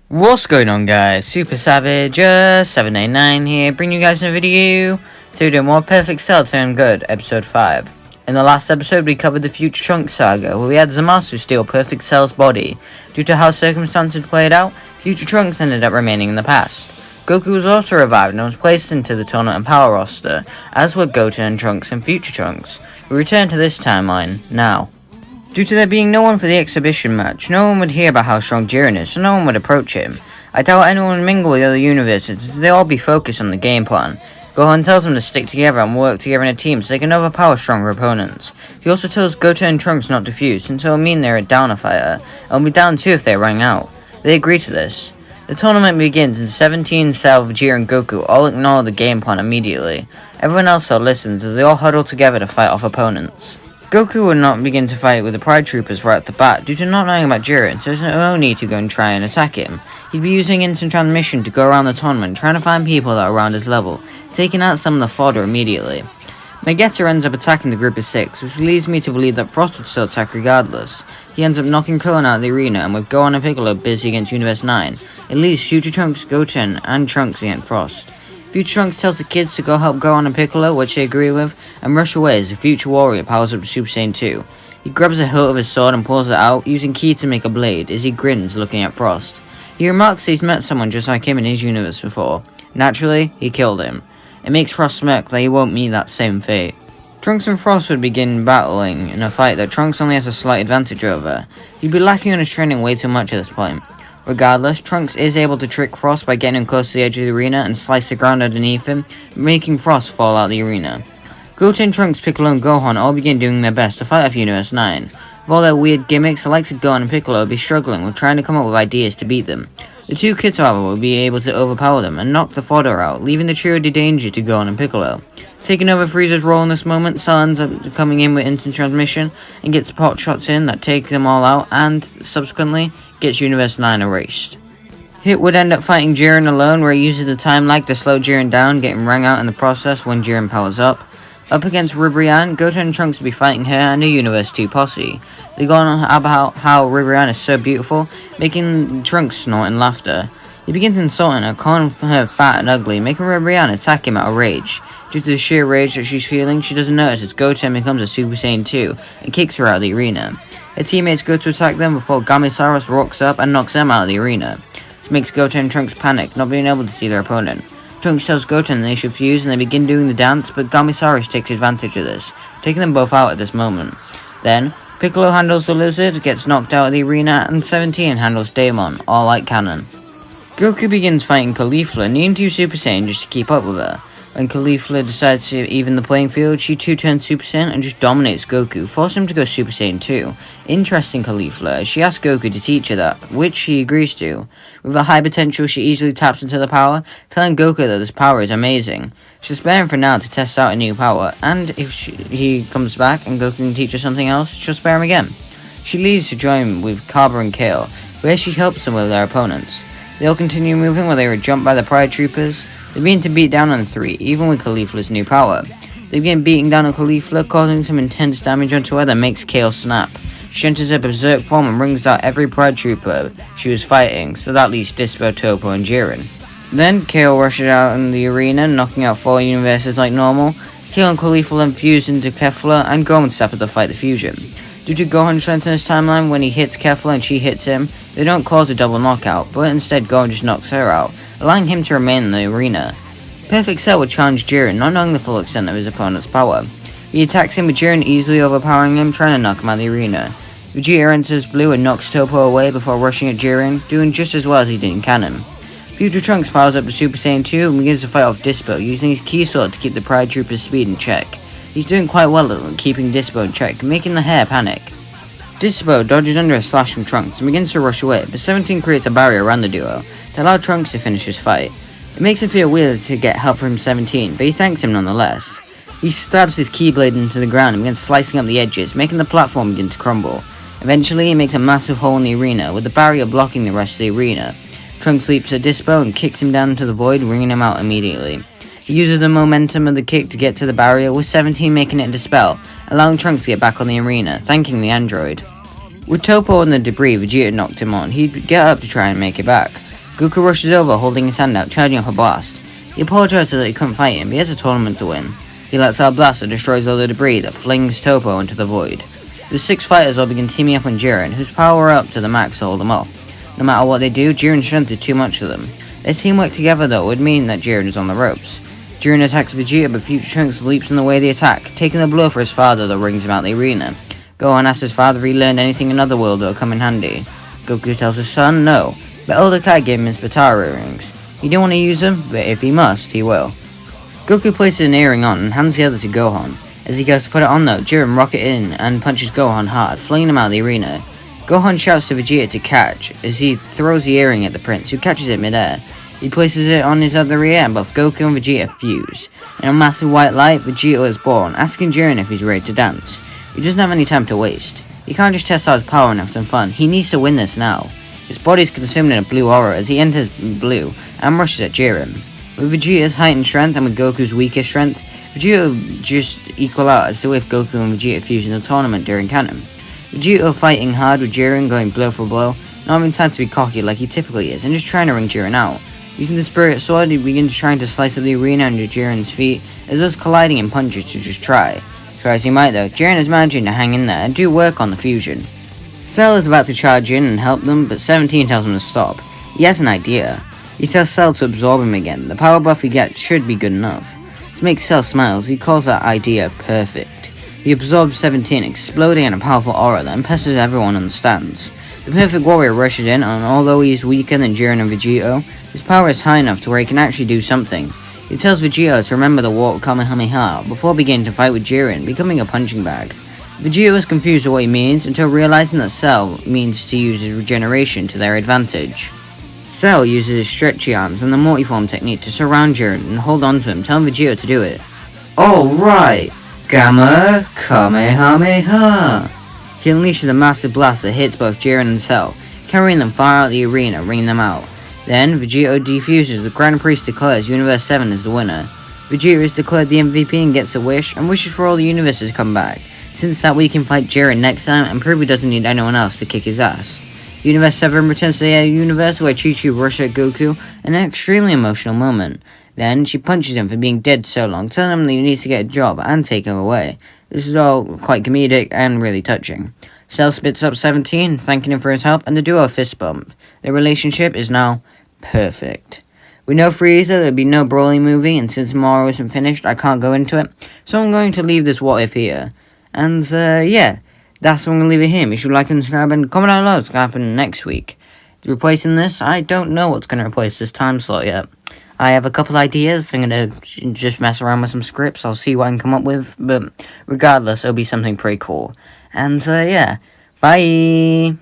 What's going on, guys? Super Savage 789 here, bringing you guys a video to do more Perfect Cell Turn Good, episode 5. In the last episode, we covered the Future Trunks saga, where we had Zamasu steal Perfect Cell's body. Due to how circumstances played out, Future Trunks ended up remaining in the past. Goku was also revived and was placed into the Tournament and Power roster, as were Goten, Trunks, and Future Trunks. We return to this timeline now. Due to there being no one for the exhibition match, no one would hear about how strong Jiren is, so no one would approach him. I doubt anyone would mingle with the other universes, as they all be focused on the game plan. Gohan tells them to stick together and work together in a team so they can overpower stronger opponents. He also tells Goten and Trunks not to fuse, since it will mean they're down a fighter, and will be down too if they rang out. They agree to this. The tournament begins, and 17 Cell, Vegeta, and Goku all ignore the game plan immediately. Everyone else though listens as they all huddle together to fight off opponents. Goku would not begin to fight with the Pride Troopers right off the bat due to not knowing about Jiren, so there's no need to go and try and attack him. He'd be using instant transmission to go around the tournament trying to find people that are around his level, taking out some of the fodder immediately. Vegeta ends up attacking the group of 6, which leads me to believe that Frost would still attack regardless. He ends up knocking Krillin out of the arena, and with Gohan and Piccolo busy against Universe 9, it leaves Future Trunks, Goten, and Trunks against Frost. Future Trunks tells the kids to go help Gohan and Piccolo, which they agree with, and rush away as the Future Warrior powers up to Super Saiyan 2. He grabs the hilt of his sword and pulls it out, using Ki to make a blade, as he grins looking at Frost. He remarks he's met someone just like him in his universe before. Naturally, he killed him. It makes Frost smirk that he won't meet that same fate. Trunks and Frost would begin battling in a fight that Trunks only has a slight advantage over. He'd be lacking on his training way too much at this point. Regardless, Trunks is able to trick Frost by getting him close to the edge of the arena and slice the ground underneath him, making Frost fall out of the arena. Goten, Trunks, Piccolo, and Gohan all begin doing their best to fight off Universe 9. With all their weird gimmicks, the likes of Gohan and Piccolo will be struggling with trying to come up with ideas to beat them. The two kids, however, will be able to overpower them and knock the fodder out, leaving the trio to danger to Gohan and Piccolo. Taking over Frieza's role in this moment, Cell ends up coming in with instant transmission and gets pot shots in that take them all out and, subsequently, gets Universe 9 erased. Hit would end up fighting Jiren alone, where he uses the time lag to slow Jiren down, getting rang out in the process when Jiren powers up. Up against Ribrianne, Goten and Trunks will be fighting her and the Universe 2 posse. They go on about how Ribrianne is so beautiful, making Trunks snort in laughter. He begins insulting her, calling her fat and ugly, making Ribrianne attack him out of rage. Due to the sheer rage that she's feeling, she doesn't notice as Goten becomes a Super Saiyan 2 and kicks her out of the arena. Her teammates go to attack them before Gamisaurus rocks up and knocks them out of the arena. This makes Goten and Trunks panic, not being able to see their opponent. Trunks tells Goten they should fuse and they begin doing the dance, but Gamisaurus takes advantage of this, taking them both out at this moment. Then, Piccolo handles the lizard, gets knocked out of the arena, and 17 handles Daemon, all like cannon. Goku begins fighting Caulifla, needing to use Super Saiyan just to keep up with her. When Caulifla decides to even the playing field, she too turns Super Saiyan and just dominates Goku, forcing him to go Super Saiyan 2. Interesting Caulifla, she asks Goku to teach her that, which he agrees to. With a high potential, she easily taps into the power, telling Goku that this power is amazing. She'll spare him for now to test out a new power, and if he comes back and Goku can teach her something else, she'll spare him again. She leaves to join with Cabba and Kale, where she helps them with their opponents. They all continue moving while they are jumped by the Pride Troopers. They begin to beat down on 3, even with Caulifla's new power. They begin beating down on Caulifla, causing some intense damage onto her that makes Kale snap. She enters her berserk form and brings out every Pride Trooper she was fighting, so that leaves Dispo, Topo, and Jiren. Then, Kale rushes out in the arena, knocking out 4 universes like normal. Kale and Caulifla then fuse into Kefla, and Gohan step up to fight the fusion. Due to Gohan's strength in his timeline, when he hits Kefla and she hits him, they don't cause a double knockout, but instead Gohan just knocks her out, allowing him to remain in the arena. Perfect Cell would challenge Jiren, not knowing the full extent of his opponent's power. He attacks him with Jiren easily overpowering him, trying to knock him out of the arena. Vegeta enters blue and knocks Topo away before rushing at Jiren, doing just as well as he did in canon. Future Trunks powers up to Super Saiyan 2 and begins to fight off Dispo, using his Ki sword to keep the Pride Trooper's speed in check. He's doing quite well at keeping Dispo in check, making the hair panic. Dispo dodges under a slash from Trunks and begins to rush away, but 17 creates a barrier around the duo to allow Trunks to finish his fight. It makes him feel weird to get help from 17, but he thanks him nonetheless. He stabs his Keyblade into the ground and begins slicing up the edges, making the platform begin to crumble. Eventually, he makes a massive hole in the arena, with the barrier blocking the rest of the arena. Trunks leaps at Dispo and kicks him down into the void, wringing him out immediately. He uses the momentum of the kick to get to the barrier, with 17 making it dispel, allowing Trunks to get back on the arena, thanking the android. With Toppo on the debris Vegeta knocked him on, he'd get up to try and make it back. Goku rushes over, holding his hand out, charging up a blast. He apologizes that he couldn't fight him, but he has a tournament to win. He lets out a blast that destroys all the debris that flings Toppo into the void. The 6 fighters all begin teaming up on Jiren, whose power up to the max to hold them off. No matter what they do, Jiren's strength is too much for them. Their teamwork together though would mean that Jiren is on the ropes. Jiren attacks Vegeta, but Future Trunks leaps in the way of the attack, taking the blow for his father that rings him out the arena. Gohan asks his father if he learned anything in another world that will come in handy. Goku tells his son no, but Elder Kai gave him his Potara earrings. He didn't want to use them, but if he must, he will. Goku places an earring on and hands the other to Gohan. As he goes to put it on though, Jiren rockets in and punches Gohan hard, flinging him out of the arena. Gohan shouts to Vegeta to catch, as he throws the earring at the prince, who catches it mid-air. He places it on his other ear, and both Goku and Vegeta fuse. In a massive white light, Vegeta is born, asking Jiren if he's ready to dance. He doesn't have any time to waste. He can't just test out his power and have some fun, he needs to win this now. His body is consumed in a blue aura as he enters blue, and rushes at Jiren. With Vegeta's heightened strength and with Goku's weaker strength, Vegeta just equal out as to if Goku and Vegeta fuse in the tournament during canon. Vegeta fighting hard with Jiren, going blow for blow, not having time to be cocky like he typically is, and just trying to ring Jiren out. Using the Spirit Sword, he begins trying to slice up the arena under Jiren's feet, as well as colliding in punches to just try. Try as he might though, Jiren is managing to hang in there and do work on the fusion. Cell is about to charge in and help them, but 17 tells him to stop. He has an idea. He tells Cell to absorb him again. The power buff he gets should be good enough. To make Cell smile, he calls that idea perfect. He absorbs 17, exploding in a powerful aura that impresses everyone on the stands. The perfect warrior rushes in, and although he is weaker than Jiren and Vegeta, his power is high enough to where he can actually do something. He tells Vegeta to remember the Warp Kamehameha before beginning to fight with Jiren, becoming a punching bag. Vegeta is confused at what he means until realizing that Cell means to use his regeneration to their advantage. Cell uses his stretchy arms and the multiform technique to surround Jiren and hold on to him, telling Vegeta to do it. Alright! Gamma Kamehameha! He unleashes a massive blast that hits both Jiren and Cell, carrying them far out the arena, ringing them out. Then, Vegeta defuses, the Grand Priest declares Universe 7 is the winner. Vegeta is declared the MVP and gets a wish, and wishes for all the universes to come back, since that we can fight Jiren next time and prove he doesn't need anyone else to kick his ass. Universe 7 returns to the universe where Chi-Chi rushes at Goku in an extremely emotional moment. Then, she punches him for being dead so long, telling him that he needs to get a job and take him away. This is all quite comedic and really touching. Cell spits up 17, thanking him for his help, and the duo fist bump. Their relationship is now perfect. We know Frieza there'll be no Broly movie, and since Moro isn't finished, I can't go into it, so I'm going to leave this what if here. And, yeah, that's what I'm going to leave it here. Make sure you like and subscribe, and comment down below what's going to happen next week. Replacing this, I don't know what's going to replace this time slot yet. I have a couple ideas. I'm going to just mess around with some scripts. I'll see what I can come up with, but regardless, it'll be something pretty cool. And, yeah, bye!